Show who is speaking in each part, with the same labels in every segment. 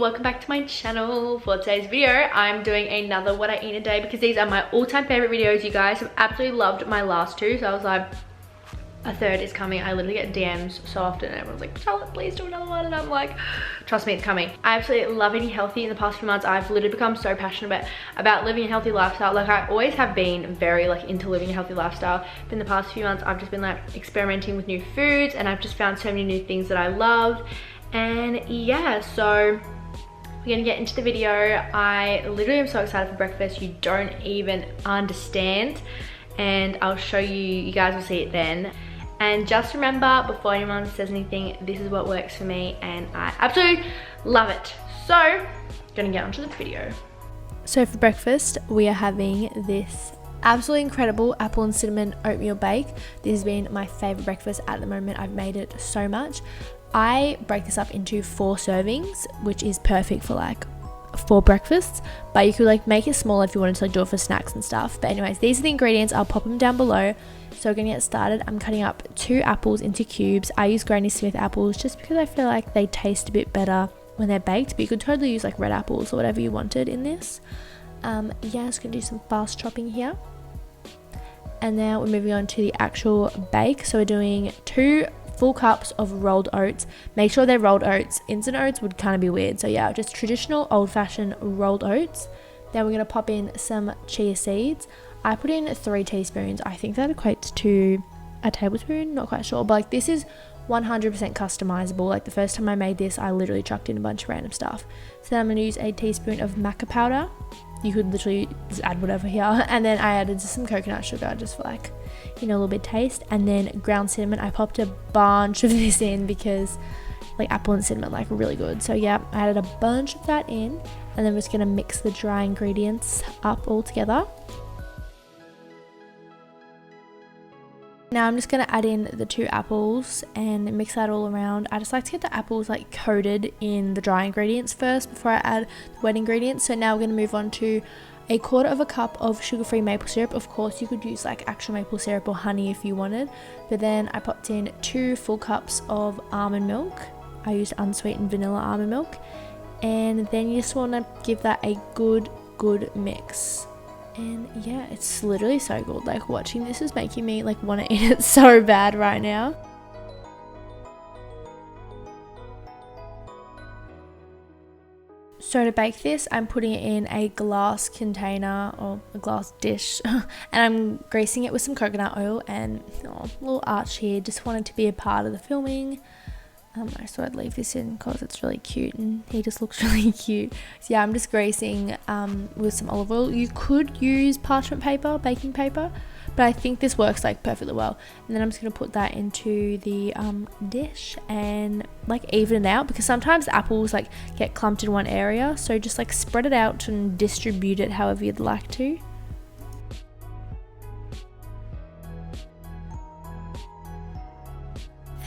Speaker 1: welcome back to my channel. For today's video, I'm doing another what I eat in a day because these are my all-time favorite videos. You guys have absolutely loved my last two, so I was like, a third is coming. I literally get DMs so often and everyone's like, Charlotte, please do another one, and I'm like, trust me, it's coming. I absolutely love eating healthy. In the past few months, I've literally become so passionate about living a healthy lifestyle. Like, I always have been very into living a healthy lifestyle, but in the past few months I've just been like experimenting with new foods, and I've just found so many new things that I love. And yeah, so we're gonna get into the video. I literally am so excited for breakfast, you don't even understand, and I'll show you, you guys will see it then. And just remember, before anyone says anything, this is what works for me and I absolutely love it. So, gonna get onto the video. So for breakfast, we are having this absolutely incredible apple and cinnamon oatmeal bake. This has been my favorite breakfast at the moment. I've made it so much. I break this up into 4 servings, which is perfect for like 4 breakfasts, but you could like make it smaller if you wanted to like do it for snacks and stuff. But anyways, these are the ingredients. I'll pop them down below. So we're gonna get started. I'm cutting up 2 apples into cubes. I use Granny Smith apples just because I feel like they taste a bit better when they're baked, but you could totally use like red apples or whatever you wanted in this. Yeah, just gonna do some fast chopping here. And now we're moving on to the actual bake. So we're doing 2 full cups of rolled oats. Make sure they're rolled oats. Instant oats would kind of be weird. So yeah, just traditional old-fashioned rolled oats. Then we're gonna pop in some chia seeds. I put in 3 teaspoons. I think that equates to a tablespoon, not quite sure, but like this is 100% customizable. Like the first time I made this, I literally chucked in a bunch of random stuff. So then I'm gonna use a teaspoon of maca powder. You could literally just add whatever here. And then I added some coconut sugar just for like, you know, a little bit of taste. And then ground cinnamon. I popped a bunch of this in because like apple and cinnamon like really good. So yeah, I added a bunch of that in, and then we're just gonna mix the dry ingredients up all together. Now I'm just going to add in the 2 apples and mix that all around. I just like to get the apples like coated in the dry ingredients first before I add the wet ingredients. So now we're going to move on to 1/4 cup of sugar-free maple syrup. Of course, you could use like actual maple syrup or honey if you wanted. But then I popped in 2 full cups of almond milk. I used unsweetened vanilla almond milk. And then you just want to give that a good mix. And yeah, it's literally so good. Like watching this is making me like want to eat it so bad right now. So to bake this, I'm putting it in a glass container or a glass dish and I'm greasing it with some coconut oil and a little arch here. Just wanted to be a part of the filming. I thought I'd leave this in because it's really cute and he just looks really cute. So yeah, I'm just greasing with some olive oil. You could use parchment paper, baking paper, but I think this works like perfectly well. And then I'm just going to put that into the dish and like even it out, because sometimes apples like get clumped in one area. So just like spread it out and distribute it however you'd like to.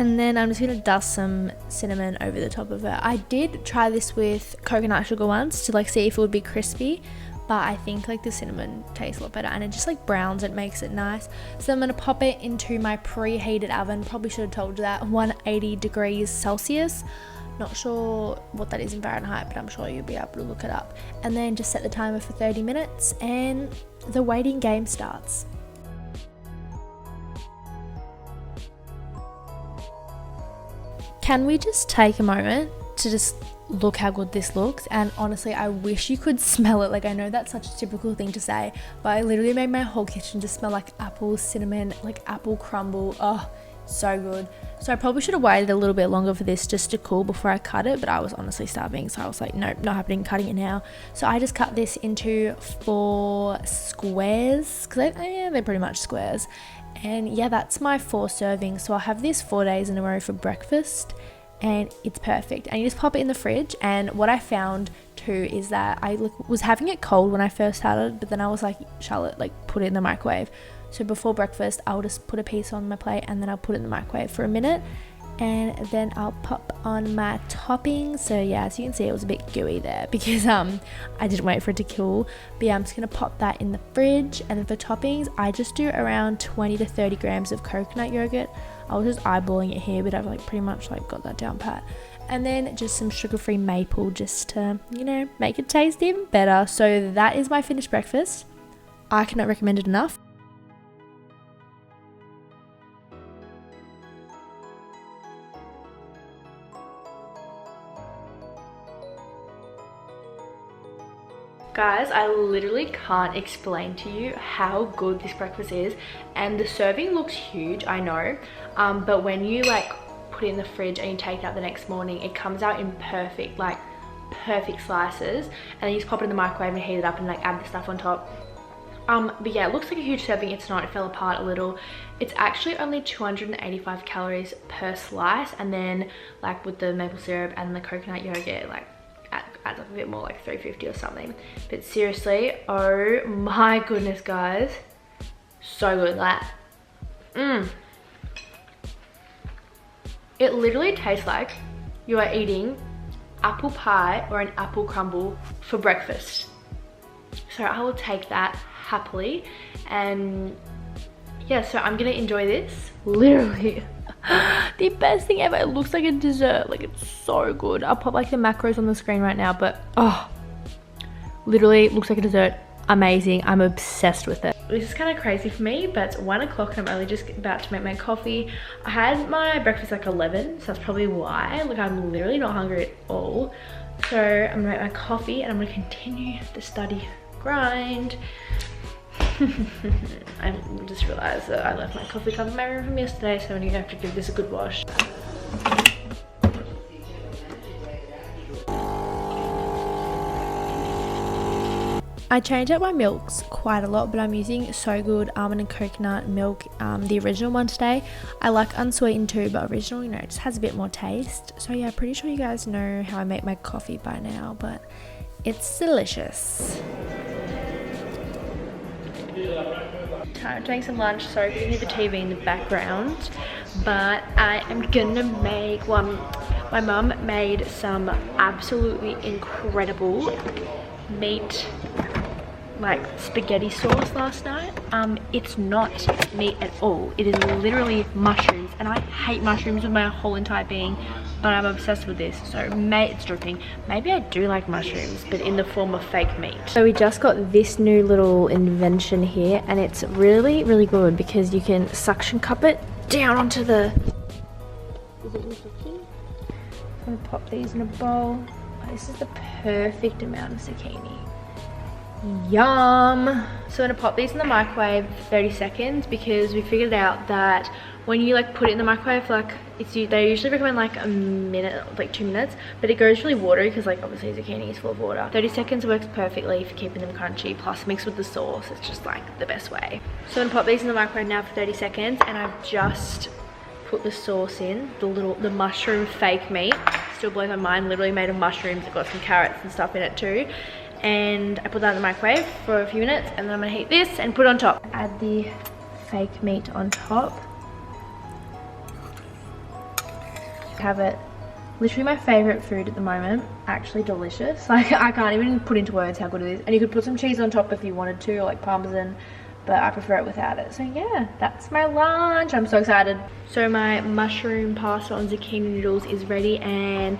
Speaker 1: And then I'm just going to dust some cinnamon over the top of it. I did try this with coconut sugar once to like see if it would be crispy, but I think like the cinnamon tastes a lot better and it just like browns it, makes it nice. So I'm going to pop it into my preheated oven. Probably should have told you that, 180 degrees Celsius. Not sure what that is in Fahrenheit, but I'm sure you'll be able to look it up. And then just set the timer for 30 minutes and the waiting game starts. Can we just take a moment to just look how good this looks? And honestly, I wish you could smell it. Like, I know that's such a typical thing to say, but I literally made my whole kitchen just smell like apple, cinnamon, like apple crumble. Oh, so good. So I probably should have waited a little bit longer for this just to cool before I cut it, but I was honestly starving, so I was like, nope, not happening, cutting it now. So I just cut this into 4 squares, because they're pretty much squares. And yeah, that's my 4 servings. So I'll have this 4 days in a row for breakfast and it's perfect. And you just pop it in the fridge. And what I found too is that I was having it cold when I first started, but then I was like, Charlotte, like put it in the microwave. So before breakfast, I'll just put a piece on my plate and then I'll put it in the microwave for a minute. And then I'll pop on my toppings. So yeah, as you can see, it was a bit gooey there because I didn't wait for it to cool. But yeah, I'm just gonna pop that in the fridge. And then for toppings, I just do around 20 to 30 grams of coconut yogurt. I was just eyeballing it here, but I've like pretty much like got that down pat. and then just some sugar-free maple just to, you know, make it taste even better. So that is my finished breakfast. I cannot recommend it enough. Guys, I literally can't explain to you how good this breakfast is, and the serving looks huge, I know, but when you like put it in the fridge and you take it out the next morning, it comes out in perfect slices, and then you just pop it in the microwave and heat it up and like add the stuff on top. But yeah, it looks like a huge serving. It's not, it fell apart a little. It's actually only 285 calories per slice, and then like with the maple syrup and the coconut yogurt, like adds up a bit more, like 350 or something. But seriously, oh my goodness, guys, so good. Like it literally tastes like you are eating apple pie or an apple crumble for breakfast. So I will take that happily, and yeah, so I'm gonna enjoy this. Literally the best thing ever. It looks like a dessert, like it's so good. I'll pop like the macros on the screen right now, but oh, literally looks like a dessert. Amazing. I'm obsessed with it. This is kind of crazy for me, but it's 1 o'clock and I'm only just about to make my coffee. I had my breakfast like 11, so that's probably why. Like, I'm literally not hungry at all. So I'm gonna make my coffee and I'm gonna continue the study grind. I just realized that I left my coffee cup in my room from yesterday, so I'm gonna have to give this a good wash. I change up my milks quite a lot, but I'm using So Good almond and coconut milk, the original one today. I like unsweetened too, but original, you know, just has a bit more taste. So yeah, pretty sure you guys know how I make my coffee by now, but it's delicious. Time to make some lunch. Sorry if you can hear the TV in the background, but I am gonna make one. My mum made some absolutely incredible meat, like spaghetti sauce last night. It's not meat at all. It is literally mushrooms, and I hate mushrooms with my whole entire being, but I'm obsessed with this. So it's dripping. Maybe I do like mushrooms, but in the form of fake meat. So we just got this new little invention here, and it's really, really good because you can suction cup it down onto the... Is it zucchini? I'm gonna pop these in a bowl. This is the perfect amount of zucchini. Yum! So I'm gonna pop these in the microwave for 30 seconds because we figured out that when you like put it in the microwave, like they usually recommend like a minute, like 2 minutes, but it goes really watery because like obviously zucchini is full of water. 30 seconds works perfectly for keeping them crunchy, plus mixed with the sauce, it's just like the best way. So I'm gonna pop these in the microwave now for 30 seconds, and I've just put the sauce in, the mushroom fake meat. Still blows my mind, literally made of mushrooms. It's got some carrots and stuff in it too. And I put that in the microwave for a few minutes, and then I'm gonna heat this and put it on top. Add the fake meat on top. Have it. Literally my favorite food at the moment. Actually delicious. Like, I can't even put into words how good it is. And you could put some cheese on top if you wanted to, or like parmesan, but I prefer it without it. So yeah, that's my lunch. I'm so excited. So my mushroom pasta and zucchini noodles is ready, and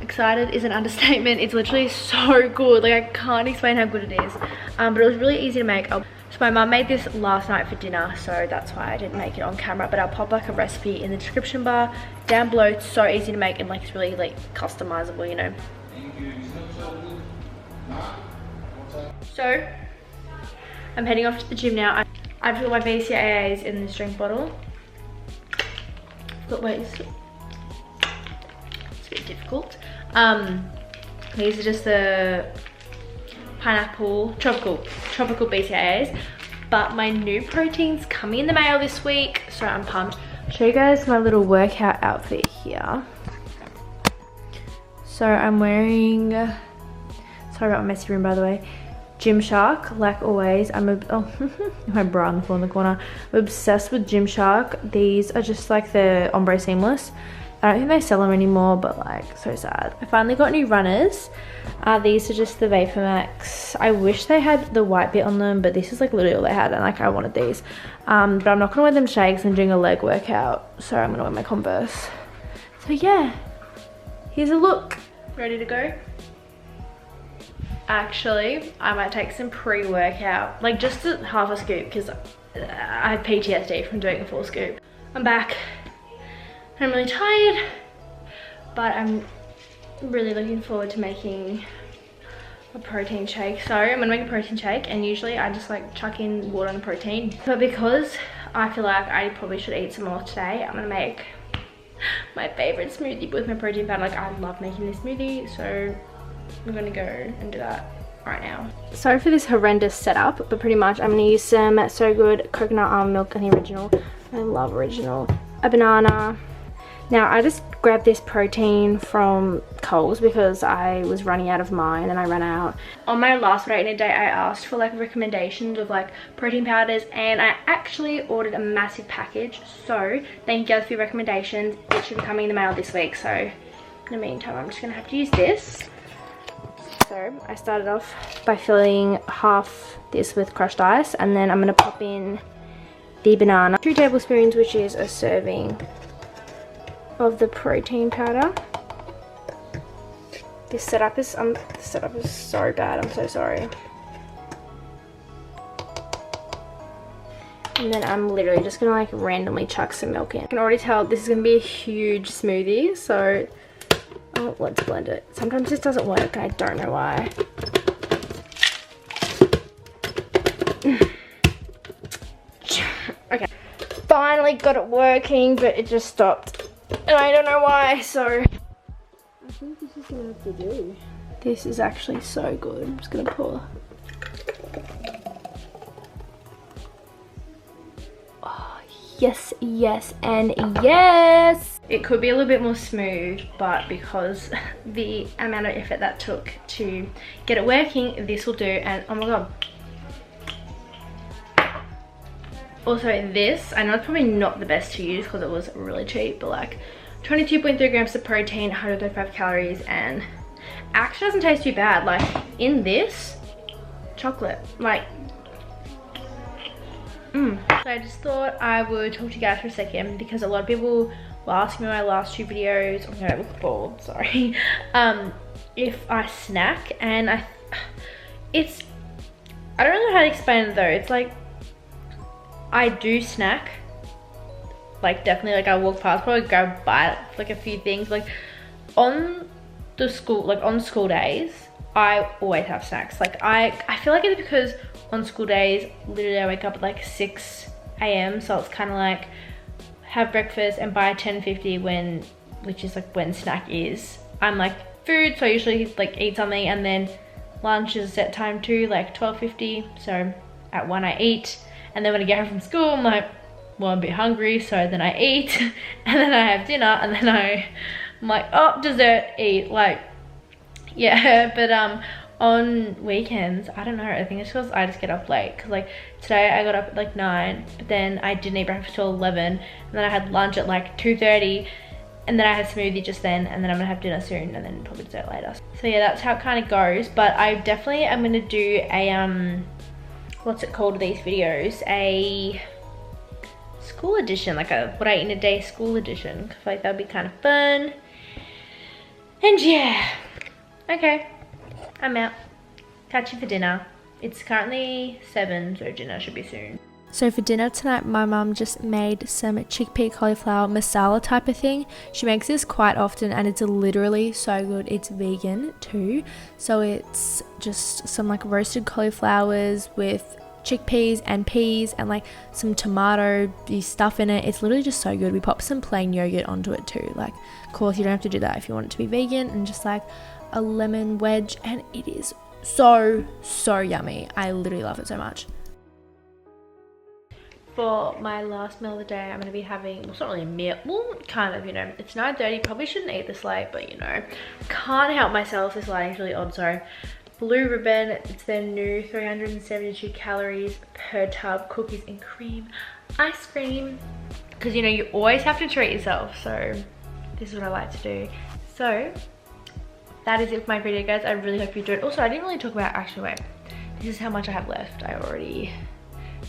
Speaker 1: excited is an understatement. It's literally so good. Like, I can't explain how good it is. But it was really easy to make. So my mum made this last night for dinner, so that's why I didn't make it on camera, but I'll pop like a recipe in the description bar down below. It's so easy to make, and like it's really like customizable, you know. So I'm heading off to the gym now. I've got my BCAAs in this drink bottle. But wait, it's a bit difficult. These are just the pineapple, tropical BCAAs. But my new protein's coming in the mail this week, so I'm pumped. I'll show you guys my little workout outfit here. So I'm wearing, sorry about my messy room by the way, Gymshark, like always. My bra on the floor in the corner. I'm obsessed with Gymshark. These are just like the ombre seamless. I don't think they sell them anymore, but like, so sad. I finally got new runners. These are just the Vapor Max. I wish they had the white bit on them, but this is like literally all they had, and like I wanted these. But I'm not gonna wear them shakes. I'm doing a leg workout, so I'm gonna wear my Converse. So yeah, here's a look. Ready to go? Actually, I might take some pre-workout, like just half a scoop, because I have PTSD from doing a full scoop. I'm back. I'm really tired, but I'm really looking forward to making a protein shake. So I'm gonna make a protein shake, and usually I just like chuck in water and protein. But because I feel like I probably should eat some more today, I'm gonna make my favorite smoothie with my protein powder. Like, I love making this smoothie, so I'm gonna go and do that right now. Sorry for this horrendous setup, but pretty much I'm gonna use some So Good coconut almond milk and the original. I love original. A banana. Now I just grabbed this protein from Coles because I was running out of mine and I ran out. On my last What I Ate in a Day, I asked for like recommendations of like protein powders, and I actually ordered a massive package. So thank you guys for your recommendations. It should be coming in the mail this week. So in the meantime, I'm just gonna have to use this. So I started off by filling half this with crushed ice, and then I'm gonna pop in the banana. 2 tablespoons, which is a serving of the protein powder. This setup is so bad. I'm so sorry. And then I'm literally just gonna like randomly chuck some milk in. I can already tell this is gonna be a huge smoothie. So let's blend it. Sometimes this doesn't work. I don't know why. Okay, finally got it working, but it just stopped. And I don't know why, so I think this is gonna have to do. This is actually so good. I'm just gonna pour. Oh, yes, yes, and yes! It could be a little bit more smooth, but because the amount of effort that took to get it working, this will do. And oh my god. Also this, I know it's probably not the best to use because it was really cheap, but like 22.3 grams of protein, 135 calories, and actually doesn't taste too bad. Like in this, chocolate, like, So I just thought I would talk to you guys for a second because a lot of people were asking me in my last 2 videos, I'm gonna look bald, sorry, if I snack, and I don't really know how to explain it though. It's like, I do snack, like definitely, like I walk past, probably grab a bite, like a few things, like on school days, I always have snacks. Like I feel like it's because on school days, literally I wake up at like 6 AM, so it's kind of like have breakfast, and by 10:50 which is like when snack is, I'm like food, so I usually like eat something, and then lunch is a set time too, like 12:50, so at 1 I eat. And then when I get home from school, I'm like, well, I'm a bit hungry, so then I eat, and then I have dinner, and then I'm like, oh, dessert, eat, like, yeah. But on weekends, I don't know, I think it's because I just get up late, because like today I got up at like 9, but then I didn't eat breakfast till 11, and then I had lunch at like 2:30, and then I had a smoothie just then, and then I'm gonna have dinner soon, and then probably dessert later. So yeah, that's how it kind of goes. But I definitely am gonna do a what's it called, these videos, a school edition, like a What I Eat in a Day school edition. I feel like that'd be kind of fun. And yeah, okay, I'm out. Catch you for dinner. It's currently 7, so dinner should be soon. So for dinner tonight, my mum just made some chickpea cauliflower masala type of thing. She makes this quite often, and it's literally so good. It's vegan too, so it's just some like roasted cauliflowers with chickpeas and peas and like some tomato stuff in it. It's literally just so good. We pop some plain yogurt onto it too. Like, of course, you don't have to do that if you want it to be vegan, and just like a lemon wedge, and it is so yummy. I literally love it so much. For my last meal of the day, I'm going to be having, well, it's not really a meal, well, kind of, you know, it's 9:30, probably shouldn't eat this late, but you know, can't help myself, this lighting's really odd. So Blue Ribbon, it's their new 372 calories per tub cookies and cream ice cream, because you know, you always have to treat yourself, so this is what I like to do. So that is it for my video, guys. I really hope you enjoyed. Also, I didn't really talk about, actually wait, this is how much I have left. I already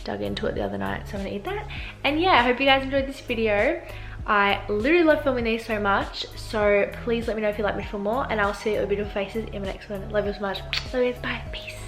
Speaker 1: dug into it the other night, so I'm gonna eat that. And yeah, I hope you guys enjoyed this video. I literally love filming these so much, so please let me know if you'd like me to film more, and I'll see you at Beautiful Faces in my next one. Love you so much. Love you guys. Bye. Peace.